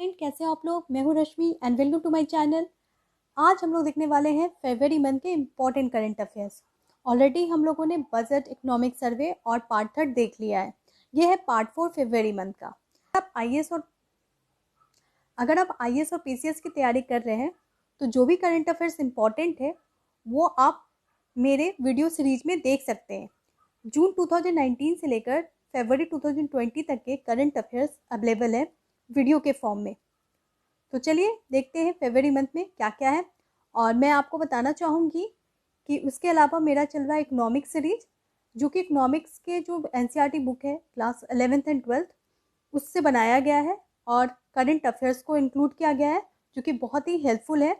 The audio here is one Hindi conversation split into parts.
कैसे हो आप लोग। मैं हूँ Rashmi and welcome to my channel. आज हम लोग देखने वाले हैं फरवरी मंथ के इम्पॉर्टेंट करंट अफेयर्स। ऑलरेडी हम लोगों ने बजट, इकोनॉमिक सर्वे और पार्ट 3 देख लिया है। ये है पार्ट 4 फरवरी मंथ का। अगर आप आईएएस और पीसीएस की तैयारी कर रहे हैं तो जो भी करंट अफेयर्स इम्पॉर्टेंट है वो आप मेरे वीडियो सीरीज में देख सकते हैं। जून 2019 से लेकर फरवरी 2020 तक के करंट अफेयर्स अवेलेबल है वीडियो के फॉर्म में। तो चलिए देखते हैं फरवरी मंथ में क्या क्या है। और मैं आपको बताना चाहूँगी कि उसके अलावा मेरा चल रहा है इकोनॉमिक्स सीरीज, जो कि इकोनॉमिक्स के जो एनसीईआरटी बुक है क्लास 11th एंड 12th उससे बनाया गया है और करंट अफेयर्स को इंक्लूड किया गया है, जो कि बहुत ही हेल्पफुल है।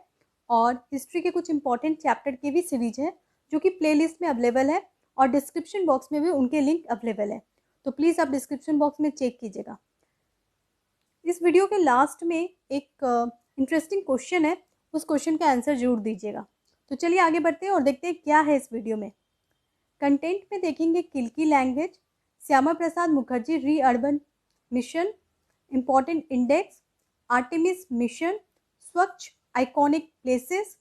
और हिस्ट्री के कुछ इंपॉर्टेंट चैप्टर की भी सीरीज है जो कि प्लेलिस्ट में अवेलेबल है और डिस्क्रिप्शन बॉक्स में भी उनके लिंक अवेलेबल है। तो प्लीज़ आप डिस्क्रिप्शन बॉक्स में चेक कीजिएगा। इस वीडियो के लास्ट में एक इंटरेस्टिंग क्वेश्चन है, उस क्वेश्चन का आंसर जरूर दीजिएगा। तो चलिए आगे बढ़ते हैं और देखते हैं क्या है इस वीडियो में। कंटेंट में देखेंगे किल्की लैंग्वेज, श्यामा प्रसाद मुखर्जी री urban mission, important index, Artemis mission, Swachh iconic places,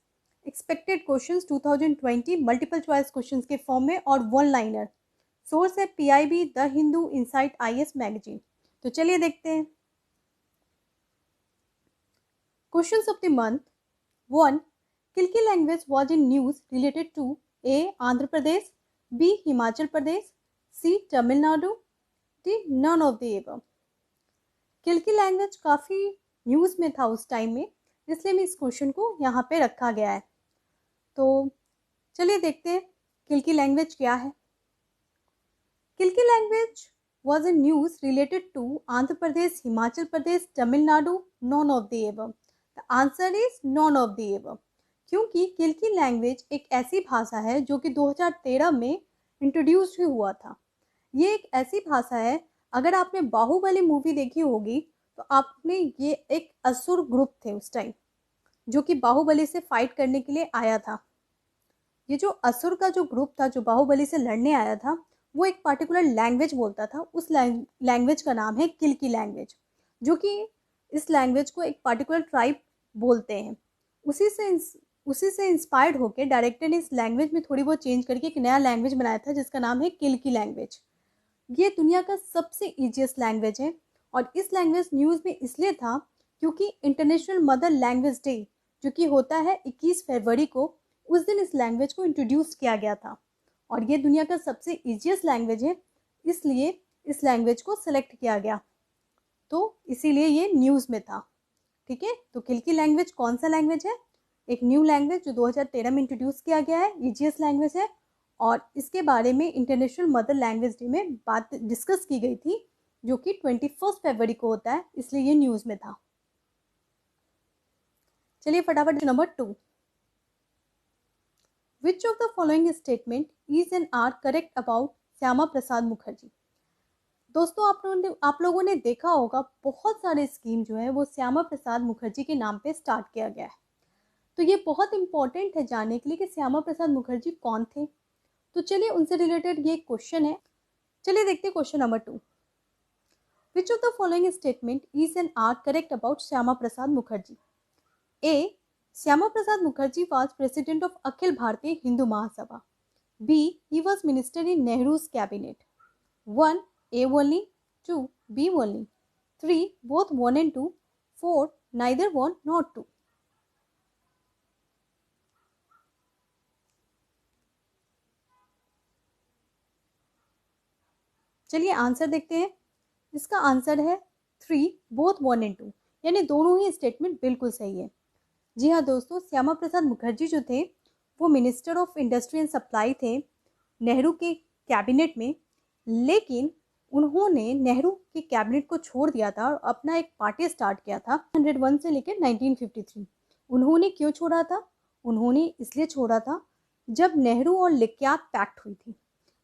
expected questions 2020 multiple choice questions के फॉर्म में और वन लाइनर। सोर्स है PIB, the Hindu, Insight, IAS magazine. तो चलिए देखते हैं। Questions of the month. 1. Kilki language was in news related to A. Andhra Pradesh, B. Himachal Pradesh, C. Tamil Nadu, D. None of the above. Kilki language काफ़ी न्यूज़ में था उस टाइम में, इसलिए मैं इस क्वेश्चन को यहाँ पे रखा गया है। तो चलिए देखते हैं किल्की लैंग्वेज क्या है। किल्की language was in news related to Andhra Pradesh, Himachal Pradesh, Tamil Nadu, none of the above. The answer is none of the above, क्योंकि किल्की लैंग्वेज एक ऐसी भाषा है जो कि 2013 में इंट्रोड्यूस हुआ था। ये एक ऐसी भाषा है, अगर आपने बाहुबली मूवी देखी होगी तो आपने ये एक असुर ग्रुप थे उस टाइम जो कि बाहुबली से फाइट करने के लिए आया था। ये जो असुर का जो ग्रुप था जो बाहुबली से लड़ने आया था वो एक पर्टिकुलर लैंग्वेज बोलता था। उस लैंग्वेज का नाम है किल्की लैंग्वेज, जो कि इस लैंग्वेज को एक पर्टिकुलर ट्राइब बोलते हैं। उसी से इंस्पायर्ड होकर डायरेक्टर ने इस लैंग्वेज में थोड़ी बहुत चेंज करके एक नया लैंग्वेज बनाया था जिसका नाम है किल्की लैंग्वेज। ये दुनिया का सबसे ईजिएस्ट लैंग्वेज है और इस लैंग्वेज न्यूज़ में इसलिए था क्योंकि इंटरनेशनल मदर लैंग्वेज डे जो कि होता है 21 फरवरी को, उस दिन इस लैंग्वेज को इंट्रोड्यूस किया गया था और ये दुनिया का सबसे ईजिएस्ट लैंग्वेज है, इसलिए इस लैंग्वेज को सेलेक्ट किया गया। तो इसीलिए ये न्यूज़ में था। ठीक है, तो किल्की लैंग्वेज कौन सा लैंग्वेज है? एक न्यू लैंग्वेज जो 2013 में इंट्रोड्यूस किया गया है, ईजिएस्ट लैंग्वेज है और इसके बारे में इंटरनेशनल मदर लैंग्वेज डे में बात डिस्कस की गई थी जो कि 21 फरवरी को होता है, इसलिए ये न्यूज़ में था। चलिए फटाफट number 2। Which of the following statement is and are correct about Shyama Prasad Mukherjee? दोस्तों आप लोगों ने देखा होगा बहुत सारे स्कीम जो है वो श्यामा प्रसाद मुखर्जी के नाम पे स्टार्ट किया गया है। तो ये बहुत इंपॉर्टेंट है जानने के लिए कि श्यामा प्रसाद मुखर्जी कौन थे। तो चलिए उनसे रिलेटेड ये क्वेश्चन है। चलिए देखते हैं question number 2। Which of the following statement is and are correct about Shyama Prasad Mukherjee? A. Shyama Prasad Mukherjee was president of Akhil Bharatiya Hindu Mahasabha. B. He was minister in Nehru's cabinet. 1. A only. 2. B only. 3. Both 1 and 2. 4. Neither 1 nor 2. चलिए आंसर देखते हैं। इसका आंसर है 3. Both 1 and 2, यानी दोनों ही स्टेटमेंट बिल्कुल सही है। जी हाँ दोस्तों, श्यामा प्रसाद मुखर्जी जो थे वो minister of industry and supply थे नेहरू के कैबिनेट में, लेकिन उन्होंने नेहरू के कैबिनेट को छोड़ दिया था और अपना एक पार्टी स्टार्ट किया था 1901 से लेकर 1953। उन्होंने क्यों छोड़ा था? उन्होंने इसलिए छोड़ा था जब नेहरू और लिक्यात पैक्ट हुई थी।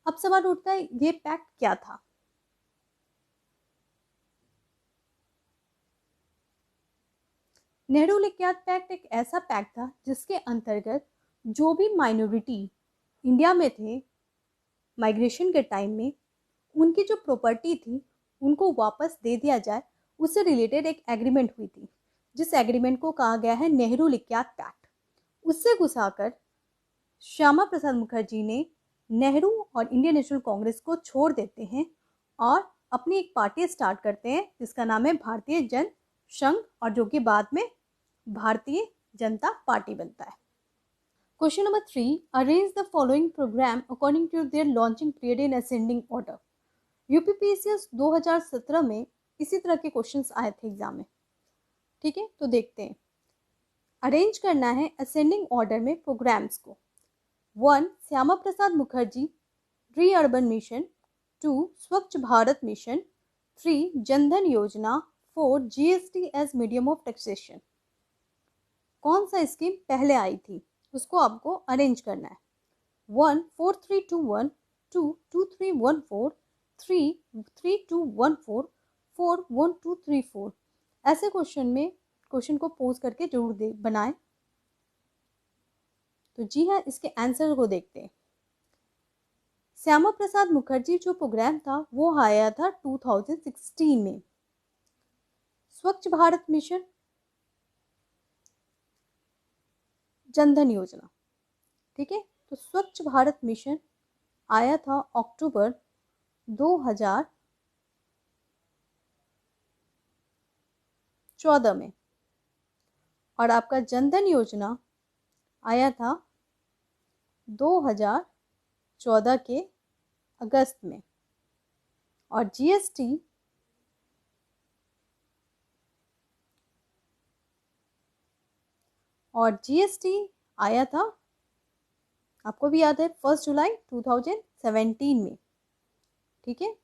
अब सवाल उठता है ये पैक्ट क्या था? नेहरू लिक्यात पैक्ट एक ऐसा पैक्ट था जिसके अंतर्गत जो भी माइनॉरिटी इंडिया में थे माइग्रेशन के टाइम में, उनकी जो प्रॉपर्टी थी उनको वापस दे दिया जाए उससे रिलेटेड एक एग्रीमेंट हुई थी, जिस एग्रीमेंट को कहा गया है नेहरू लिक्यात पैक्ट। उससे घुसाकर श्यामा प्रसाद मुखर्जी ने नेहरू और इंडियन नेशनल कांग्रेस को छोड़ देते हैं और अपनी एक पार्टी स्टार्ट करते हैं जिसका नाम है भारतीय जन संघ, और जो कि बाद में भारतीय जनता पार्टी बनता है। Question number 3, arrange the following program according to their launching period in ascending order. UPPSC 2017 में इसी तरह के क्वेश्चंस आए थे एग्जाम में। ठीक है, तो देखते हैं। अरेंज करना है असेंडिंग ऑर्डर में प्रोग्राम्स को। 1, श्यामा प्रसाद मुखर्जी री अर्बन मिशन। 2, स्वच्छ Bharat mission. 3, Jandhan Yojana. 4, GST as medium of taxation. कौन सा स्कीम पहले आई थी उसको आपको अरेंज करना है। 1, 4, 3, 2, 1। 2, 2, 3, 1, 4। 3, 3, 2, 1, 4। 4, 1, 2, 3, 4। ऐसे क्वेश्चन को पोज करके जरूर बनाएं। तो जी हाँ, इसके आंसर को देखते हैं। श्यामा प्रसाद मुखर्जी जो प्रोग्राम था वो आया था 2016 में। स्वच्छ भारत मिशन, जनधन योजना। ठीक है, तो स्वच्छ भारत मिशन आया था अक्टूबर 2014 में, और आपका जनधन योजना आया था 2014 के अगस्त में, और जीएसटी आया था, आपको भी याद है, 1 जुलाई 2017 में। ठीक है, तो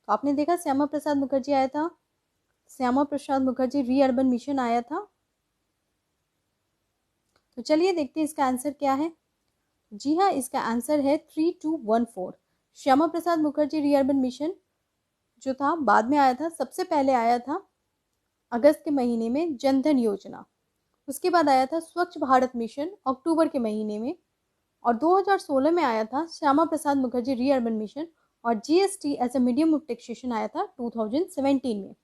आपने देखा श्यामा प्रसाद मुखर्जी आया था, श्यामा प्रसाद मुखर्जी री अर्बन मिशन आया था। तो चलिए देखते हैं इसका आंसर क्या है। जी हाँ, इसका आंसर है 3214। श्यामा प्रसाद मुखर्जी री अर्बन मिशन जो था बाद में आया था, सबसे पहले आया था अगस्त के महीने में जनधन योजना, उसके बाद आया था स्वच्छ भारत मिशन अक्टूबर के महीने में, और 2016 में आया था श्यामा प्रसाद मुखर्जी री अर्बन मिशन, और GST as a medium of taxation आया था 2017 में।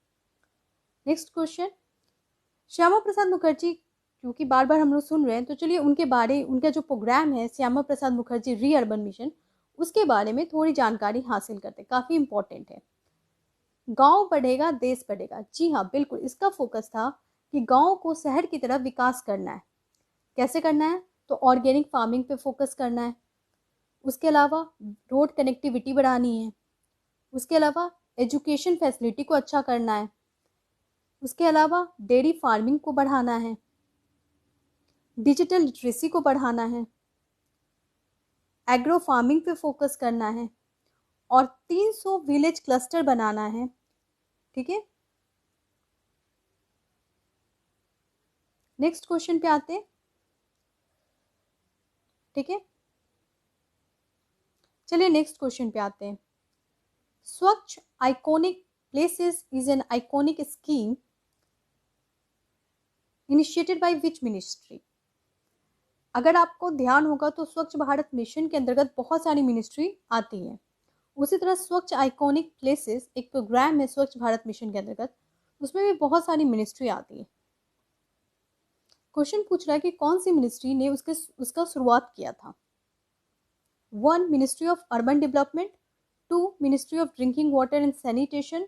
नेक्स्ट क्वेश्चन, श्यामा प्रसाद मुखर्जी क्योंकि बार बार हम लोग सुन रहे हैं, तो चलिए उनका जो प्रोग्राम है श्यामा प्रसाद मुखर्जी री अर्बन मिशन, उसके बारे में थोड़ी जानकारी हासिल करते हैं, काफ़ी इंपॉर्टेंट है। गांव बढ़ेगा देश बढ़ेगा। जी हाँ, बिल्कुल, इसका फोकस था कि गांव को शहर की तरफ विकास करना है। कैसे करना है? तो ऑर्गेनिक फार्मिंग पे फोकस करना है, उसके अलावा रोड कनेक्टिविटी बढ़ानी है, उसके अलावा एजुकेशन फैसिलिटी को अच्छा करना है, उसके अलावा डेयरी फार्मिंग को बढ़ाना है, डिजिटल लिटरेसी को बढ़ाना है, एग्रो फार्मिंग पे फोकस करना है, और 300 विलेज क्लस्टर बनाना है। ठीक है, नेक्स्ट क्वेश्चन पे आते हैं। ठीक है, चलिए नेक्स्ट क्वेश्चन पे आते हैं। स्वच्छ iconic places is an iconic scheme initiated by which ministry. अगर आपको ध्यान होगा तो स्वच्छ भारत मिशन के अंतर्गत बहुत सारी मिनिस्ट्री आती हैं। उसी तरह स्वच्छ आइकॉनिक प्लेसेस एक प्रोग्राम है स्वच्छ भारत मिशन के अंतर्गत, उसमें भी बहुत सारी मिनिस्ट्री आती है। क्वेश्चन पूछ रहा है कि कौन सी मिनिस्ट्री ने उसका शुरुआत किया था। 1, ministry of urban development. 2, ministry of drinking water and sanitation.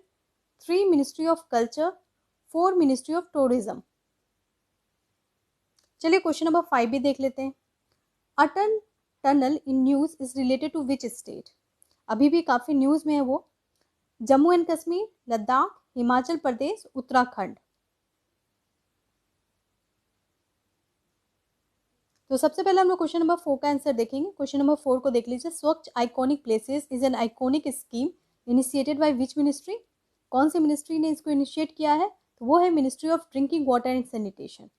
3, ministry of culture. 4, ministry of tourism. चलिए क्वेश्चन नंबर 5 भी देख लेते हैं। Atal tunnel in news is related to which state. अभी भी काफी न्यूज में है वो। जम्मू एंड कश्मीर, लद्दाख, हिमाचल प्रदेश, उत्तराखंड। तो सबसे पहले हम लोग क्वेश्चन नंबर 4 का आंसर देखेंगे। क्वेश्चन नंबर 4 को देख लीजिए। स्वच्छ iconic places is an iconic scheme initiated by which ministry. कौन सी मिनिस्ट्री ने इसको इनिशिएट किया है? तो वो है ministry of drinking water and sanitation.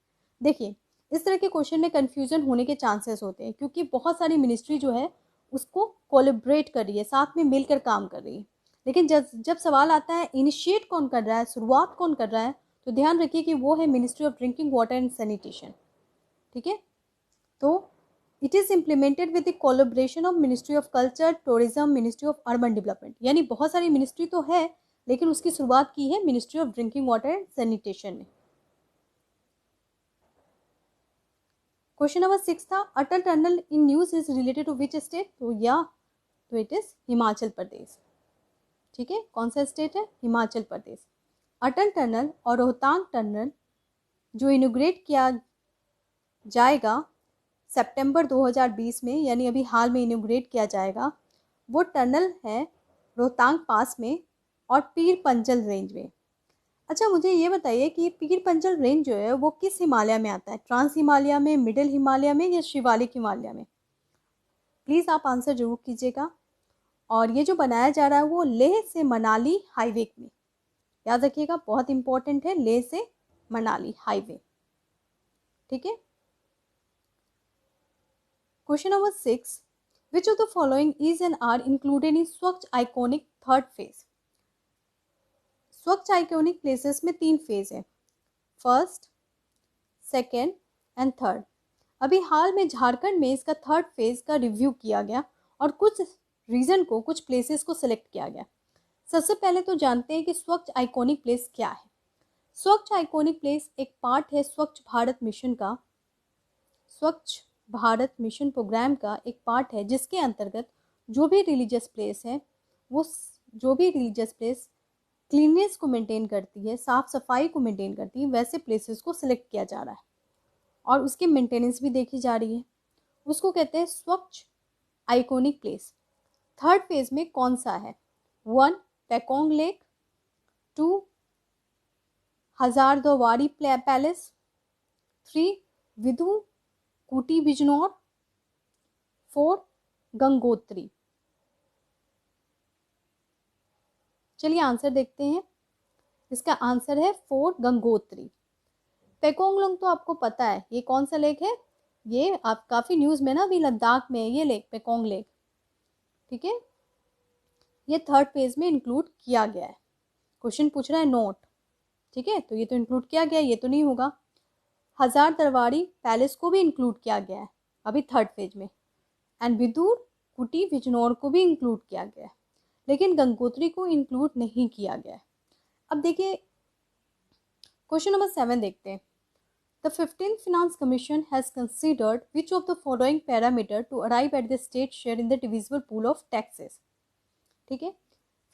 देखिए, इस तरह के क्वेश्चन में कंफ्यूजन होने के चांसेस होते हैं, क्योंकि बहुत सारी मिनिस्ट्री जो है उसको कोलेबरेट कर रही है, साथ में मिलकर काम कर रही है। लेकिन जब सवाल आता है इनिशिएट कौन कर रहा है, शुरुआत कौन कर रहा है, तो ध्यान रखिए कि वो है ministry of drinking water and sanitation. ठीक है, तो it is implemented with the collaboration of ministry of culture, tourism, ministry of urban development. यानी बहुत सारी मिनिस्ट्री तो है, लेकिन उसकी शुरुआत की है ministry of drinking water and sanitation ने। क्वेश्चन नंबर 6 था Atal tunnel in news is related to which state, तो इट इज हिमाचल प्रदेश। ठीक है, कौन सा स्टेट है? हिमाचल प्रदेश। अटल टनल और रोहतांग टनल जो इनोग्रेट किया जाएगा सितंबर 2020 में, यानी अभी हाल में इनोग्रेट किया जाएगा, वो टनल है रोहतांग पास में और पीर पंजल रेंज में। अच्छा, मुझे ये बताइए कि पीर पंजल रेंज जो है वो किस हिमालय में आता है? ट्रांस हिमालय में, मिडिल हिमालय में या शिवालिक हिमालय में? प्लीज़ आप आंसर जरूर कीजिएगा। और ये जो बनाया जा रहा है वो लेह से मनाली हाईवे में, याद रखिएगा, बहुत इंपॉर्टेंट है, लेह से मनाली हाईवे। ठीक है। Question number 6, which of the following is and are included in Swachh iconic third phase? Swachh iconic places में 3 फेज है, फर्स्ट, सेकेंड एंड थर्ड। अभी हाल में झारखंड में इसका थर्ड फेज का रिव्यू किया गया और कुछ रीजन को, कुछ प्लेसेस को सिलेक्ट किया गया। सबसे पहले तो जानते हैं कि स्वच्छ आइकॉनिक प्लेस क्या है। स्वच्छ आइकॉनिक प्लेस एक पार्ट है स्वच्छ भारत मिशन का, स्वच्छ भारत मिशन प्रोग्राम का एक पार्ट है, जिसके अंतर्गत जो भी रिलीजियस प्लेस है, वो जो भी रिलीजियस प्लेस क्लीननेस को मेंटेन करती है, साफ सफाई को मेंटेन करती है, वैसे प्लेसेस को सिलेक्ट किया जा रहा है और उसकी मेंटेनेंस भी देखी जा रही है। उसको कहते हैं स्वच्छ आइकॉनिक प्लेस। थर्ड फेज में कौन सा है? 1 पेकोंग लेक, 2 हजारदुआरी पैलेस, 3 विदु कुटी बिजनौर, 4 गंगोत्री। चलिए आंसर देखते हैं। इसका आंसर है 4 गंगोत्री। पेकोंगलोंग तो आपको पता है ये कौन सा लेक है, ये आप काफी न्यूज में ना, अभी लद्दाख में है ये लेक, पेकोंग लेक। ठीक है, ये थर्ड फेज में इंक्लूड किया गया है। क्वेश्चन पूछ रहा है नोट। ठीक है, तो ये तो इंक्लूड किया गया, ये तो नहीं होगा। हजारदुआरी पैलेस को भी इंक्लूड किया गया है अभी थर्ड फेज में, एंड विदुर कुटी बिजनौर को भी इंक्लूड किया गया है, लेकिन गंगोत्री को इंक्लूड नहीं किया गया है। अब देखिए क्वेश्चन नंबर 7 देखते हैं। The 15th Finance Commission has considered which of the following parameter to arrive at the state share in the divisible pool of taxes? ठीक है,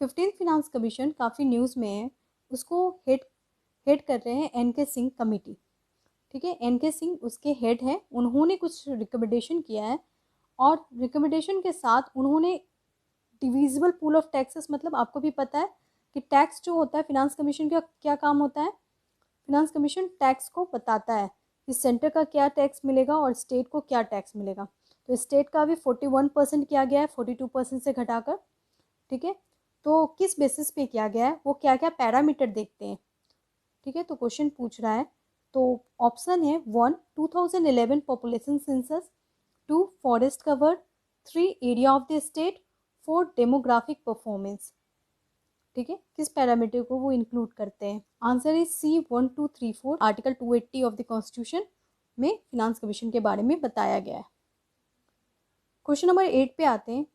15th Finance Commission काफ़ी न्यूज़ में है, उसको हेड कर रहे हैं एन के सिंह कमेटी। ठीक है, एन के सिंह उसके हेड हैं, उन्होंने कुछ रिकमेंडेशन किया है और रिकमेंडेशन के साथ उन्होंने डिविजिबल पूल ऑफ टैक्सेस, मतलब आपको भी पता है कि टैक्स जो होता है, फिनांस कमीशन का क्या काम होता है? फिनांस कमीशन टैक्स को बताता है कि सेंटर का क्या टैक्स मिलेगा और स्टेट को क्या टैक्स मिलेगा। तो स्टेट का भी 41% किया गया है 42% से घटाकर। ठीक है, तो किस बेसिस पे किया गया है, वो क्या क्या पैरामीटर देखते हैं। ठीक है, तो क्वेश्चन पूछ रहा है, तो ऑप्शन है 1 2011 population census, 2 forest cover, 3 area of the state, 4 demographic performance. ठीक है, किस पैरामीटर को वो इंक्लूड करते हैं? Answer is C 1 2 3 4, article 280 of the constitution में फिनांस कमीशन के बारे में बताया गया है। क्वेश्चन नंबर 8 पे आते हैं।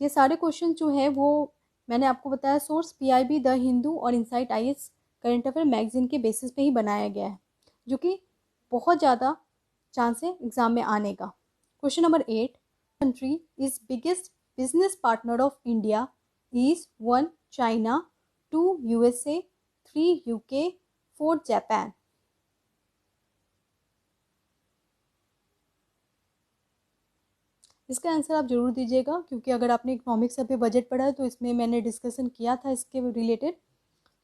ये सारे क्वेश्चन जो है वो मैंने आपको बताया, सोर्स PIB, द हिंदू और insight IAS current affair magazine के बेसिस पे ही बनाया गया है, जो कि बहुत ज़्यादा चांस है एग्जाम में आने का। Question number 8, country is biggest business partner of India is 1 China, 2 USA, 3 UK, 4 Japan. इसका आंसर आप जरूर दीजिएगा, क्योंकि अगर आपने इकोनॉमिक्स अभी बजट पढ़ा है तो इसमें मैंने डिस्कशन किया था इसके रिलेटेड।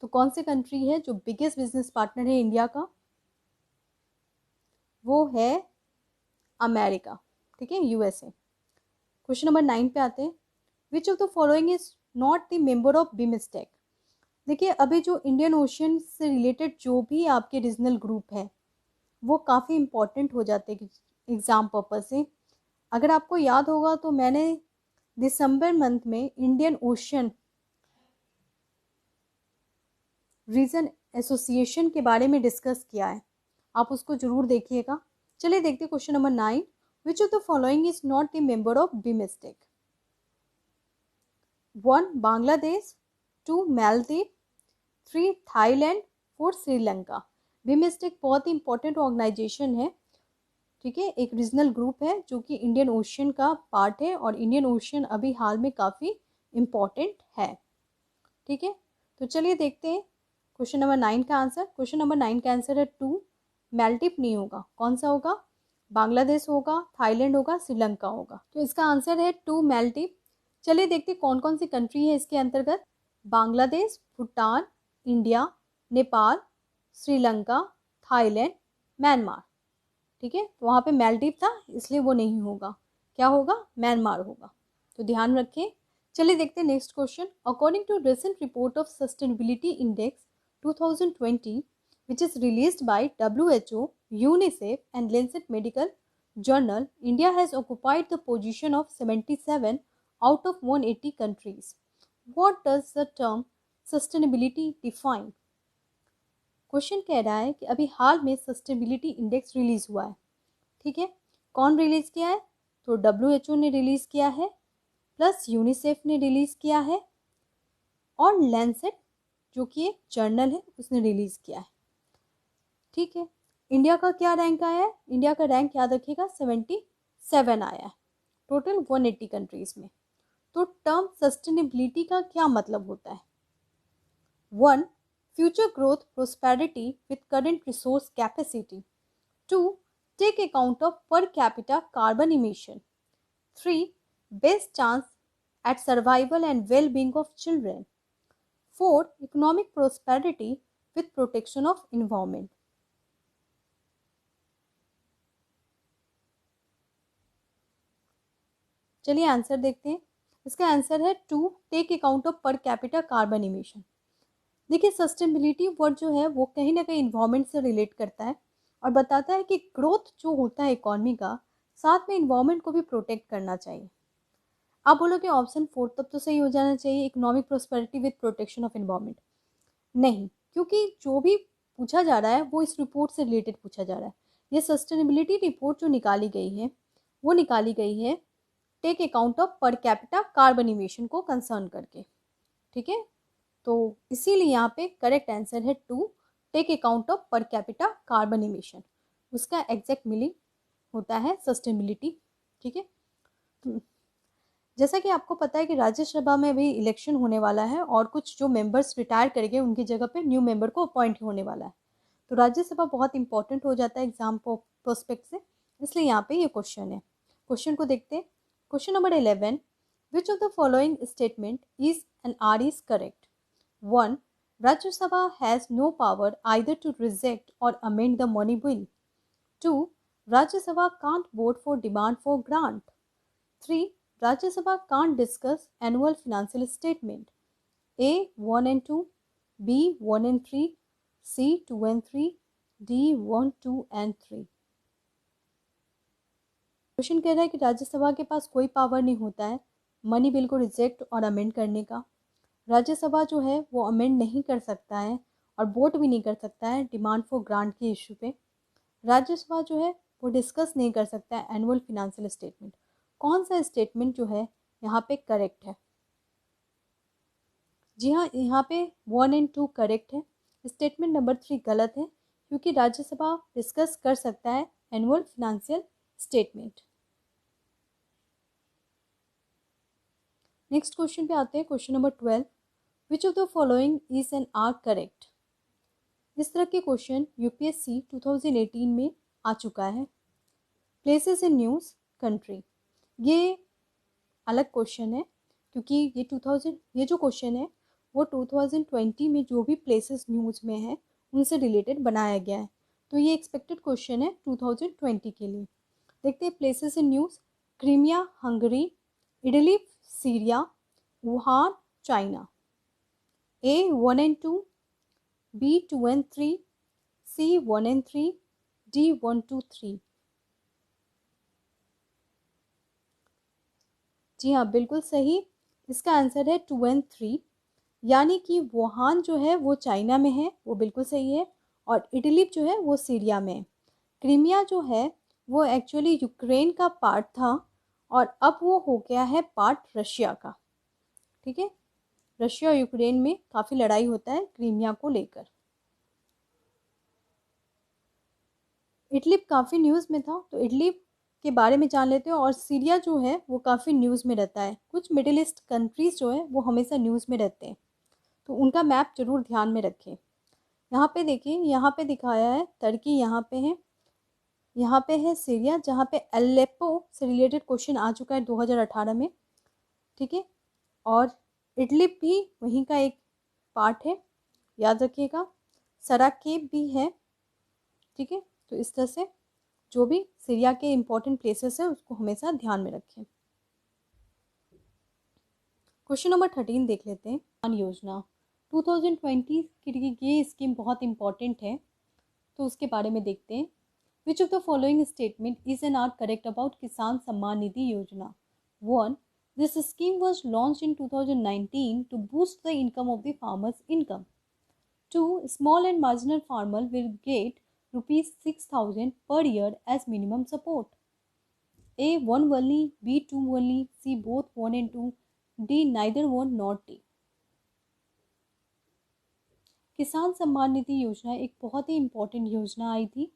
तो कौन सी कंट्री है जो बिगेस्ट बिजनेस पार्टनर है इंडिया का? वो है अमेरिका। ठीक है, USA। क्वेश्चन नंबर 9 पे आते हैं। Which of the following is not the member of BIMSTEC? देखिए, अभी जो इंडियन ओशियन से रिलेटेड जो भी आपके रीजनल ग्रुप है वो काफ़ी इंपॉर्टेंट हो जाते हैं एग्ज़ाम पर्पज से। अगर आपको याद होगा तो मैंने दिसंबर मंथ में इंडियन ओशियन रीजन एसोसिएशन के बारे में डिस्कस किया है, आप उसको जरूर देखिएगा। चलिए देखते question number 9, which of the following is not the member of BIMSTEC? 1 Bangladesh, 2 Maldives, 3 Thailand, 4 Sri Lanka. BIMSTEC बहुत ही इंपॉर्टेंट ऑर्गेनाइजेशन है, ठीक है, एक रीजनल ग्रुप है जो कि इंडियन ओशियन का पार्ट है और इंडियन ओशियन अभी हाल में काफ़ी इम्पॉर्टेंट है, ठीक है। तो चलिए देखते हैं क्वेश्चन नंबर 9 का आंसर। क्वेश्चन नंबर 9 का आंसर है 2 मालदीव नहीं होगा, कौन सा होगा? बांग्लादेश होगा, थाईलैंड होगा, श्रीलंका होगा। तो इसका आंसर है 2 मालदीव। चलिए देखते हैं कौन कौन सी कंट्री है इसके अंतर्गत। Bangladesh, Bhutan, India, Nepal, Sri Lanka, Thailand, Myanmar, ठीक है। तो वहाँ पे मालदीव था इसलिए वो नहीं होगा, क्या होगा? म्यांमार होगा, तो ध्यान रखें। चलिए देखते हैं next question. According to recent report of sustainability index 2020 which is released by WHO, UNICEF and Lancet Medical Journal, India has occupied the position of 77 out of 180 countries. What does the term sustainability define? Question कह रहा है कि अभी हाल में सस्टेनेबिलिटी इंडेक्स रिलीज हुआ है, ठीक है। कौन रिलीज किया है? तो WHO ने रिलीज किया है, प्लस यूनिसेफ ने रिलीज किया है, और लैंसेट जो कि एक जर्नल है उसने रिलीज किया है, ठीक है। इंडिया का क्या रैंक आया है? इंडिया का रैंक याद रखिएगा 77 आया है टोटल 180 कंट्रीज में। तो टर्म सस्टेनेबिलिटी का क्या मतलब होता है? 1. Future growth prosperity with current resource capacity. 2. Take account of per capita carbon emission. 3. Best chance at survival and well being of children. 4. Economic prosperity with protection of environment. चलिए आंसर देखते हैं। इसका आंसर है 2. Take account of per capita carbon emission. देखिए सस्टेनेबिलिटी वर्ड जो है वो कहीं ना कहीं इन्वायरमेंट से रिलेट करता है और बताता है कि ग्रोथ जो होता है इकोनॉमी का, साथ में इन्वायरमेंट को भी प्रोटेक्ट करना चाहिए। आप बोलोगे ऑप्शन 4 तब तो सही हो जाना चाहिए, economic prosperity with protection of environment. नहीं, क्योंकि जो भी पूछा जा रहा है वो इस रिपोर्ट से रिलेटेड पूछा जा रहा है। ये सस्टेनेबिलिटी रिपोर्ट जो निकाली गई है वो निकाली गई है take account of per capita carbon emission को कंसर्न करके, ठीक है। तो इसीलिए यहाँ पे करेक्ट आंसर है 2, take account of per capita carbon emission. उसका एग्जैक्ट मीनिंग होता है सस्टेनेबिलिटी, ठीक है। तो जैसा कि आपको पता है कि राज्यसभा में अभी इलेक्शन होने वाला है और कुछ जो मेंबर्स रिटायर कर गए उनकी जगह पे न्यू मेंबर को अपॉइंट होने वाला है। तो राज्यसभा बहुत इंपॉर्टेंट हो जाता है एग्जाम प्रोस्पेक्ट से, इसलिए यहाँ पे ये क्वेश्चन है। क्वेश्चन को देखते हैं। Question number 11, which of the following statement is and are is correct? 1. Rajya Sabha has no power either to reject or amend the money bill. 2. Rajya Sabha can't vote for demand for grant. 3. Rajya Sabha can't discuss annual financial statement. A. 1 and 2, B. 1 and 3, C. 2 and 3, D. 1, 2 and 3। Question कह रहा है कि राज्यसभा के पास कोई पावर नहीं होता है मनी बिल को रिजेक्ट और अमेंड करने का। राज्यसभा जो है वो अमेंड नहीं कर सकता है और वोट भी नहीं कर सकता है डिमांड फॉर ग्रांट के इशू पे। राज्यसभा जो है वो डिस्कस नहीं कर सकता है एनुअल फिनेंशियल स्टेटमेंट। कौन सा स्टेटमेंट जो है यहाँ पे करेक्ट है? जी हाँ, यहाँ पे 1 and 2 करेक्ट है। स्टेटमेंट नंबर 3 गलत है क्योंकि राज्यसभा डिस्कस कर सकता है annual financial statement. Next question पे आते हैं। Question number 12, which of the following is and are correct? इस तरह के क्वेश्चन यूपीएससी 2018 में आ चुका है। प्लेसेस इन न्यूज़ कंट्री, ये अलग क्वेश्चन है क्योंकि ये जो क्वेश्चन है वो 2020 में जो भी प्लेसेस न्यूज़ में है उनसे रिलेटेड बनाया गया है। तो ये एक्सपेक्टेड क्वेश्चन है 2020 के लिए। देखते हैं places in news. Crimea Hungary, Italy Syria, Wuhan China. A 1 and 2, B 2 and 3, C 1 and 3, D 1 2 3। जी हाँ, बिल्कुल सही। इसका आंसर है 2 and 3, यानी कि वुहान जो है वो चाइना में है, वो बिल्कुल सही है, और इटली जो है वो सीरिया में है। क्रीमिया जो है वो एक्चुअली यूक्रेन का पार्ट था और अब वो हो गया है पार्ट रशिया का, ठीक है। रशिया और यूक्रेन में काफ़ी लड़ाई होता है क्रीमिया को लेकर। इडलिब काफ़ी न्यूज़ में था, तो इडलिब के बारे में जान लेते हैं। और सीरिया जो है वो काफ़ी न्यूज़ में रहता है। कुछ मिडिल ईस्ट कंट्रीज़ जो है वो हमेशा न्यूज़ में रहते हैं, तो उनका मैप जरूर ध्यान में रखें। यहाँ पे देखिए, यहाँ पे दिखाया है तुर्की, यहाँ पे है, यहाँ पे है सीरिया, जहाँ पे अलेप्पो से रिलेटेड क्वेश्चन आ चुका है 2018 में, ठीक है। और इडलिब भी वहीं का एक पार्ट है, याद रखिएगा। सराकेब भी है, ठीक है। तो इस तरह से जो भी सीरिया के इम्पोर्टेंट प्लेसेस है उसको हमेशा ध्यान में रखें। क्वेश्चन नंबर 13 देख लेते हैं। किसान योजना 2020 की ये स्कीम बहुत इंपॉर्टेंट है, तो उसके बारे में देखते हैं। Which of the following statement is and are correct about Kisan Samman निधि योजना? 1. This scheme was launched in 2019 to boost the income of the farmers' income. 2. Small and marginal farmer will get rupees 6,000 per year as minimum support. A. 1 only, B. 2 only, C. both 1 and 2, D. neither 1 nor D. किसान सम्मान निधि योजना एक बहुत ही इम्पोर्टेंट योजना आई थी।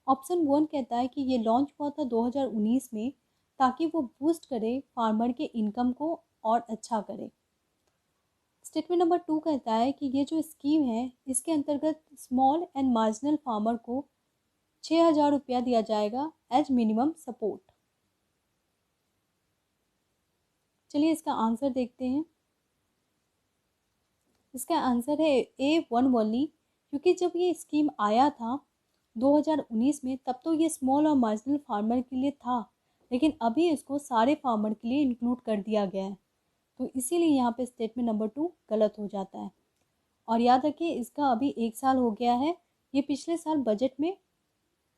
ऑप्शन 1 कहता है कि ये लॉन्च हुआ था 2019 में, ताकि वो बूस्ट करे फार्मर के इनकम को और अच्छा करे। स्टेटमेंट नंबर 2 कहता है कि ये जो स्कीम है इसके अंतर्गत स्मॉल एंड मार्जिनल फार्मर को 6,000 रुपया दिया जाएगा एज मिनिमम सपोर्ट। चलिए इसका आंसर देखते हैं। इसका आंसर है A. 1 only, क्योंकि जब ये स्कीम आया था 2019 में तब तो ये स्मॉल और मार्जिनल फार्मर के लिए था, लेकिन अभी इसको सारे फार्मर के लिए इंक्लूड कर दिया गया है, तो इसीलिए यहाँ पे स्टेटमेंट नंबर 2 गलत हो जाता है। और याद रखिए इसका अभी 1 साल हो गया है, ये पिछले साल बजट में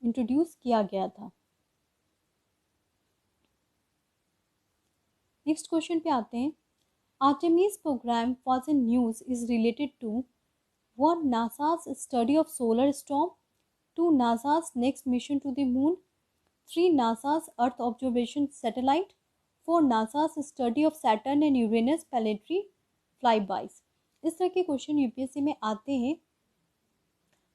इंट्रोड्यूस किया गया था। नेक्स्ट क्वेश्चन पे आते हैं। Artemis program was in news is related to 1. NASA's study of solar storm, 2. NASA's next mission to the moon, 3. NASA's Earth observation satellite, 4. NASA's study of Saturn and Uranus planetary flybys। इस तरह के क्वेश्चन यूपीएससी में आते हैं।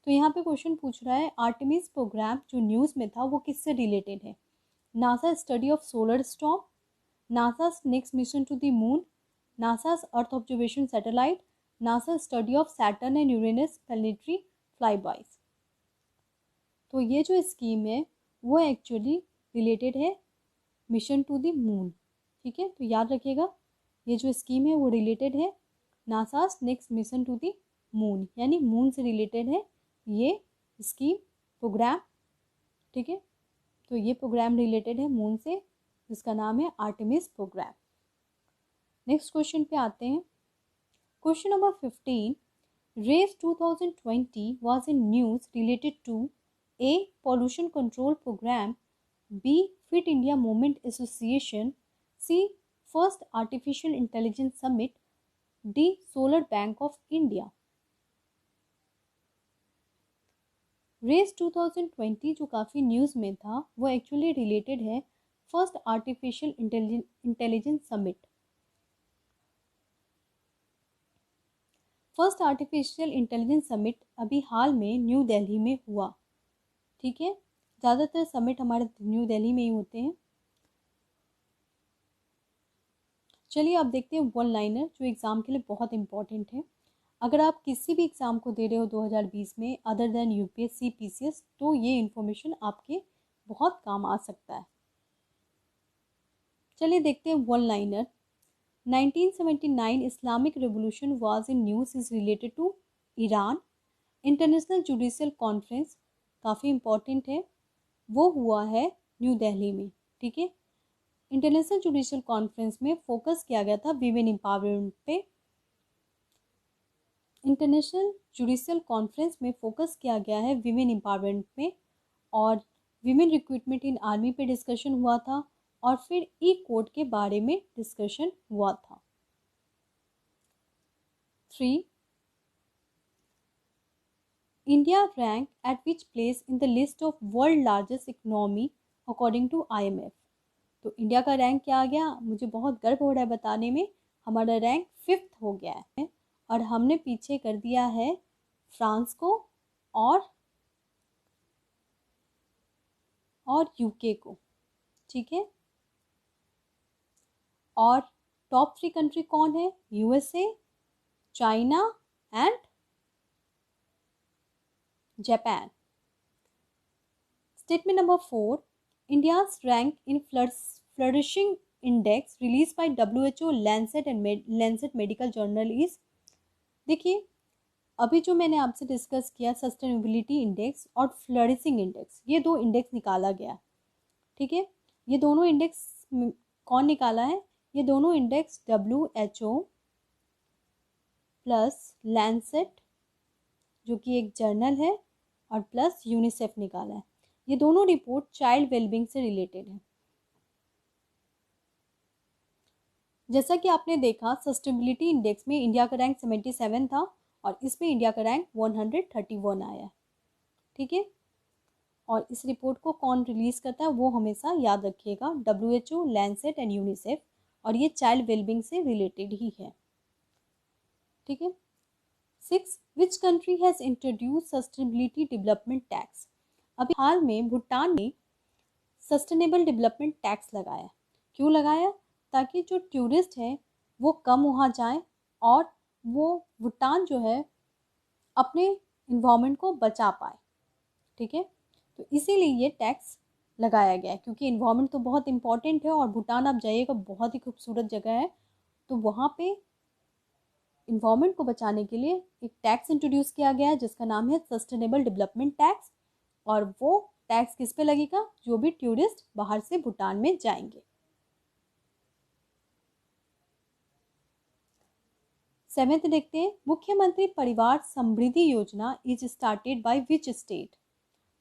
तो यहाँ पे क्वेश्चन पूछ रहा है आर्टेमिस प्रोग्राम जो न्यूज़ में था वो किससे रिलेटेड है? NASA study of solar storm, NASA next mission to the moon, NASA's earth observation satellite, NASA study of Saturn and Uranus planetary flybys. तो ये जो स्कीम है वो एक्चुअली रिलेटेड है मिशन टू द मून, ठीक है। तो याद रखिएगा ये जो स्कीम है वो रिलेटेड है NASA's next mission to the moon, यानी मून से रिलेटेड है ये स्कीम प्रोग्राम, ठीक है। तो ये प्रोग्राम रिलेटेड है मून से, जिसका नाम है आर्टेमिस प्रोग्राम। नेक्स्ट क्वेश्चन पे आते हैं। Question number 15, race 2020 was in news related to A. pollution control program, B. fit India movement association, C. first artificial intelligence summit, D. solar bank of India। Race 2020 जो काफ़ी न्यूज़ में था वो एक्चुअली रिलेटेड है first artificial intelligence summit. First artificial intelligence summit अभी हाल में न्यू दिल्ली में हुआ, ठीक है। ज़्यादातर समिट हमारे न्यू दिल्ली में ही होते हैं। चलिए अब देखते हैं वन लाइनर जो एग्ज़ाम के लिए बहुत इंपॉर्टेंट है। अगर आप किसी भी एग्ज़ाम को दे रहे हो 2020 में अदर देन यूपीएससी पीसीएस, तो ये इन्फॉर्मेशन आपके बहुत काम आ सकता है। चलिए देखते हैं one liner. 1979 Islamic revolution was in news is related to Iran. International judicial conference काफ़ी इम्पॉर्टेंट है, वो हुआ है न्यू दिल्ली में, ठीक है। इंटरनेशनल जुडिशियल कॉन्फ्रेंस में फोकस किया गया था वीमेन एम्पावरमेंट पे। इंटरनेशनल जुडिशियल कॉन्फ्रेंस में फोकस किया गया है वीमेन एम्पावरमेंट में, और वीमेन रिक्रूटमेंट इन आर्मी पे डिस्कशन हुआ था, और फिर ई कोड के बारे में डिस्कशन हुआ था। 3. India rank at which place in the list of world largest economy according to IMF। तो इंडिया का रैंक क्या आ गया, मुझे बहुत गर्व हो रहा है बताने में, हमारा रैंक 5th हो गया है और हमने पीछे कर दिया है फ्रांस को और यूके को, ठीक है। और टॉप 3 कंट्री कौन है? USA, China and Japan. Statement number 4, India's rank in flourishing index release by WHO, Lancet and Lancet medical journal is. देखिए, अभी जो मैंने आपसे डिस्कस किया सस्टेनेबिलिटी इंडेक्स और फ्लरिशिंग इंडेक्स, ये 2 इंडेक्स निकाला गया, ठीक है। ये दोनों इंडेक्स कौन निकाला है? ये दोनों इंडेक्स WHO प्लस लैंसेट जो कि एक जर्नल है और प्लस यूनिसेफ निकाला है। ये दोनों रिपोर्ट चाइल्ड वेलबींग से रिलेटेड है। जैसा कि आपने देखा सस्टेनेबिलिटी इंडेक्स में इंडिया का रैंक 77 था और इसमें इंडिया का रैंक 131 आया, ठीक है। और इस रिपोर्ट को कौन रिलीज करता है वो हमेशा याद रखिएगा, WHO, लैंसेट एंड यूनिसेफ, और ये चाइल्ड वेलबींग से रिलेटेड ही है, ठीक है। 6, which country has introduce sustainability development tax. अभी हाल में भूटान ने सस्टेनेबल डेवलपमेंट टैक्स लगाया। क्यों लगाया? ताकि जो टूरिस्ट है वो कम वहाँ जाए और वो भूटान जो है अपने इन्वायरमेंट को बचा पाए, ठीक है। तो इसीलिए ये टैक्स लगाया गया है, क्योंकि इन्वायरमेंट तो बहुत इंपॉर्टेंट है और भूटान आप जाइएगा बहुत ही खूबसूरत जगह है, तो वहाँ पे इन्वायरमेंट को बचाने के लिए एक टैक्स इंट्रोड्यूस किया गया है जिसका नाम है सस्टेनेबल डेवलपमेंट टैक्स। और वो टैक्स किस पे लगेगा? जो भी टूरिस्ट बाहर से भूटान में जाएंगे। 7th देखते हैं, मुख्यमंत्री परिवार समृद्धि योजना is started by which state.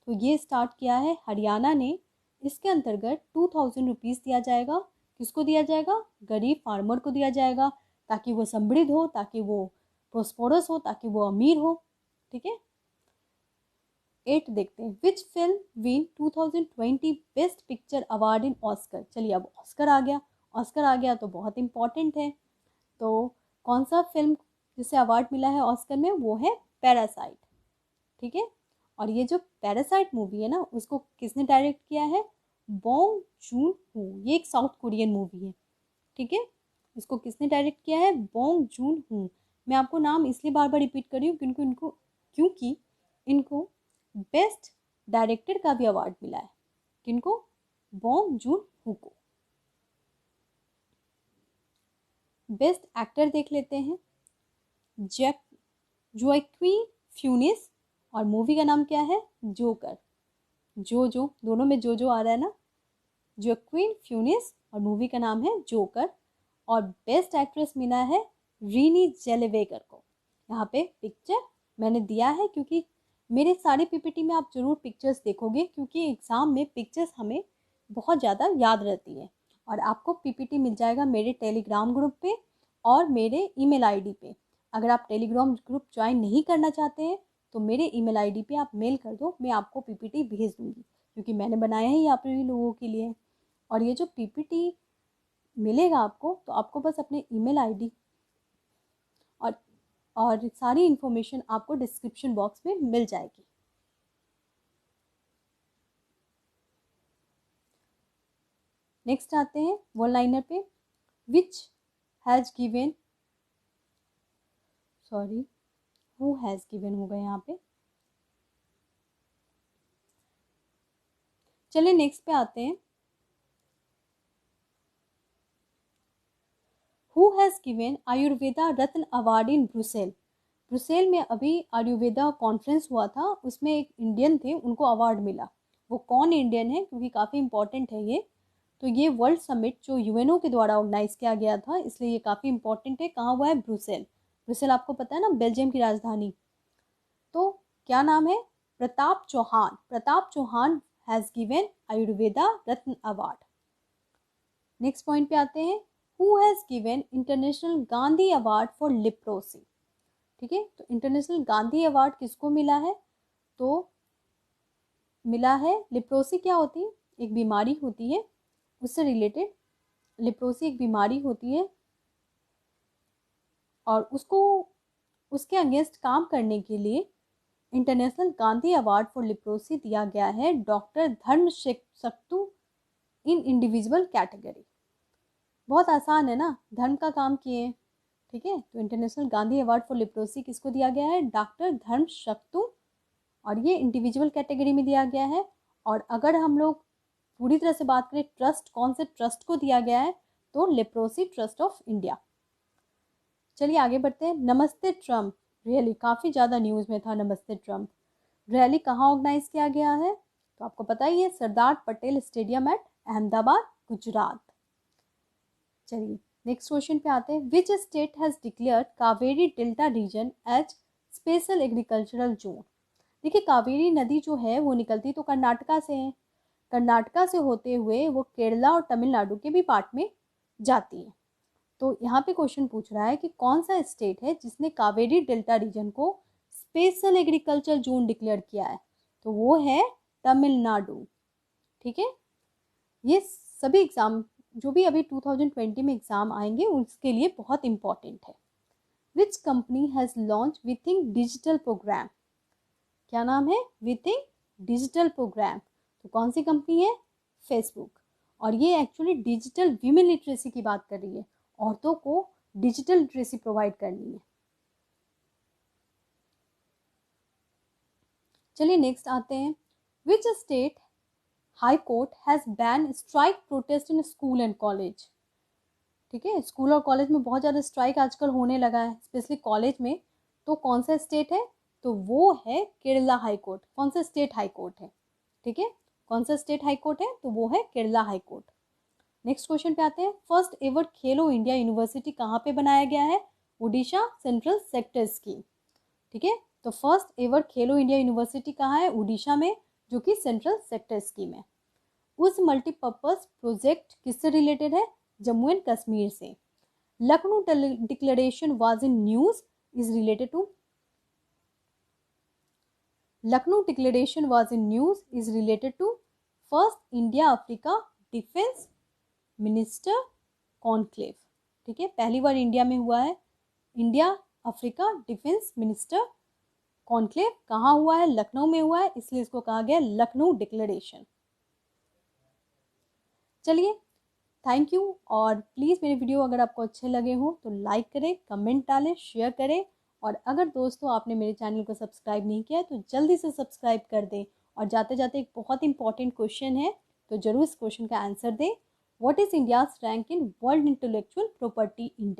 तो ये स्टार्ट किया है हरियाणा ने। इसके अंतर्गत 2000 रुपीज़ दिया जाएगा। किसको दिया जाएगा? गरीब फार्मर को दिया जाएगा, ताकि वो समृद्ध हो, ताकि वो प्रोस्पोरस हो, ताकि वो अमीर हो, ठीक है। 8 देखते हैं, which film win 2020 best picture award in Oscar. चलिए, अब ऑस्कर आ गया, ऑस्कर आ गया तो बहुत इंपॉर्टेंट है। तो कौन सा फिल्म जिसे अवार्ड मिला है ऑस्कर में? वो है पैरासाइट, ठीक है। और ये जो पैरासाइट मूवी है ना, उसको किसने डायरेक्ट किया है? बोंग जून हो। ये एक साउथ कोरियन मूवी है, ठीक है। इसको किसने डायरेक्ट किया है? बोंग जून हो। मैं आपको नाम इसलिए बार बार रिपीट कर रही हूँ क्योंकि इनको बेस्ट डायरेक्टर का भी अवार्ड मिला है। किनको? बोंग जून हो को। बेस्ट एक्टर देख लेते हैं, जोएक्विन फ्यूनिस, और मूवी का नाम क्या है? जोकर। जो दोनों में जो आ रहा है ना, जोएक्विन फ्यूनिस, और मूवी का नाम है जोकर। और बेस्ट एक्ट्रेस मिला है रीनी जेलेवेकर को। यहाँ पे पिक्चर मैंने दिया है क्योंकि मेरे सारे पीपीटी में आप जरूर पिक्चर्स देखोगे, क्योंकि एग्जाम में पिक्चर्स हमें बहुत ज़्यादा याद रहती है। और आपको पीपीटी मिल जाएगा मेरे टेलीग्राम ग्रुप पे और मेरे ईमेल आईडी पे। अगर आप टेलीग्राम ग्रुप ज्वाइन नहीं करना चाहते हैं तो मेरे ईमेल आईडी पे आप मेल कर दो, मैं आपको पीपीटी भेज दूंगी, क्योंकि मैंने बनाया ही आप लोगों के लिए। और ये जो पीपीटी मिलेगा आपको, तो आपको बस अपने ईमेल आईडी और सारी इन्फॉर्मेशन आपको डिस्क्रिप्शन बॉक्स में मिल जाएगी। नेक्स्ट आते हैं वन लाइनर पे, which has given, sorry who has given होगा यहाँ पे। चलिए नेक्स्ट पे आते हैं, who has given Ayurveda Ratna award in Brussels. Brussels में अभी आयुर्वेदा कॉन्फ्रेंस हुआ था, उसमें एक इंडियन थे, उनको अवार्ड मिला। वो कौन इंडियन है? क्योंकि काफ़ी इंपॉर्टेंट है ये। तो ये वर्ल्ड समिट जो यूएनओ के द्वारा ऑर्गेनाइज किया गया था, इसलिए ये काफ़ी इंपॉर्टेंट है। कहाँ हुआ है? ब्रुसेल। ब्रुसेल आपको पता है ना, बेल्जियम की राजधानी। तो क्या नाम है? Pratap Chauhan. Pratap Chauhan has given Ayurveda Ratna award. Next point पे आते हैं, who has given international Gandhi award for leprosy. ठीक है, तो इंटरनेशनल गांधी अवार्ड किसको मिला है? तो मिला है, लिप्रोसी क्या होती है? एक बीमारी होती है, उससे रिलेटेड। लिप्रोसी एक बीमारी होती है और उसके अगेंस्ट काम करने के लिए international Gandhi award for leprosy दिया गया है डॉक्टर धर्म सक्तू इन इंडिविजुअल कैटेगरी। बहुत आसान है ना, धर्म का काम किए, ठीक है। तो international Gandhi award for leprosy किसको दिया गया है? डॉक्टर धर्म सक्तू, और ये इंडिविजुअल कैटेगरी में दिया गया है। और अगर हम लोग पूरी तरह से बात करें ट्रस्ट, कौन से ट्रस्ट को दिया गया है, तो लेप्रोसी ट्रस्ट ऑफ इंडिया। चलिए आगे बढ़ते हैं। नमस्ते ट्रम्प रैली, काफ़ी ज़्यादा न्यूज़ में था नमस्ते ट्रम्प रैली, कहाँ ऑर्गेनाइज किया गया है? तो आपको पता ही है, सरदार पटेल स्टेडियम एट अहमदाबाद, गुजरात। चलिए नेक्स्ट क्वेश्चन पे आते हैं। Which state has declared Kaveri delta region as special agricultural zone? देखिए कावेरी नदी जो है वो निकलती तो कर्नाटका से है, कर्नाटका से होते हुए वो केरला और तमिलनाडु के भी पार्ट में जाती है। तो यहाँ पे क्वेश्चन पूछ रहा है कि कौन सा स्टेट है जिसने कावेरी डेल्टा रीजन को स्पेशल एग्रीकल्चर जोन डिक्लेयर किया है? तो वो है तमिलनाडु, ठीक है। ये सभी एग्जाम जो भी अभी 2020 में एग्जाम आएंगे उसके लिए बहुत इंपॉर्टेंट है। Which company has launch Withings digital program? क्या नाम है? Withings digital program. तो कौन सी कंपनी है? फेसबुक। और ये एक्चुअली डिजिटल वीमेन लिटरेसी की बात कर रही है, औरतों को डिजिटल लिटरेसी प्रोवाइड करनी है। चलिए नेक्स्ट आते हैं। Which state high court has ban strike protest in school and college? ठीक है, स्कूल और कॉलेज में बहुत ज़्यादा स्ट्राइक आजकल होने लगा है, स्पेशली कॉलेज में। तो कौन सा स्टेट है? तो वो है केरला हाई कोर्ट। कौन सा स्टेट हाई कोर्ट है? ठीक है, कौन सा स्टेट हाई कोर्ट है? तो वो है Kerala high court. Next question पे आते हैं। फर्स्ट एवर खेलो इंडिया यूनिवर्सिटी कहाँ पे बनाया गया है? उड़ीसा सेंट्रल सेक्टर स्कीम, ठीक है। तो फर्स्ट एवर खेलो इंडिया यूनिवर्सिटी कहाँ है? उड़ीसा में, जो कि सेंट्रल सेक्टर स्कीम है। उस मल्टीपर्पज प्रोजेक्ट किससे रिलेटेड है? जम्मू एंड कश्मीर से। Lucknow declaration was in news is related to? Lucknow declaration was in news is related to first India Africa defence minister conclave, ठीक है। पहली बार इंडिया में हुआ है India Africa defence minister conclave. कहाँ हुआ है? लखनऊ में हुआ है, इसलिए इसको कहा गया लखनऊ डिक्लेरेशन। चलिए थैंक यू, और प्लीज़ मेरे वीडियो अगर आपको अच्छे लगे हो तो लाइक करें, कमेंट डालें, शेयर करें। और अगर दोस्तों आपने मेरे चैनल को सब्सक्राइब नहीं किया है तो जल्दी से सब्सक्राइब कर दें। और जाते जाते एक बहुत इंपॉर्टेंट क्वेश्चन है, तो जरूर इस क्वेश्चन का आंसर दें। What is India's rank in world intellectual property index?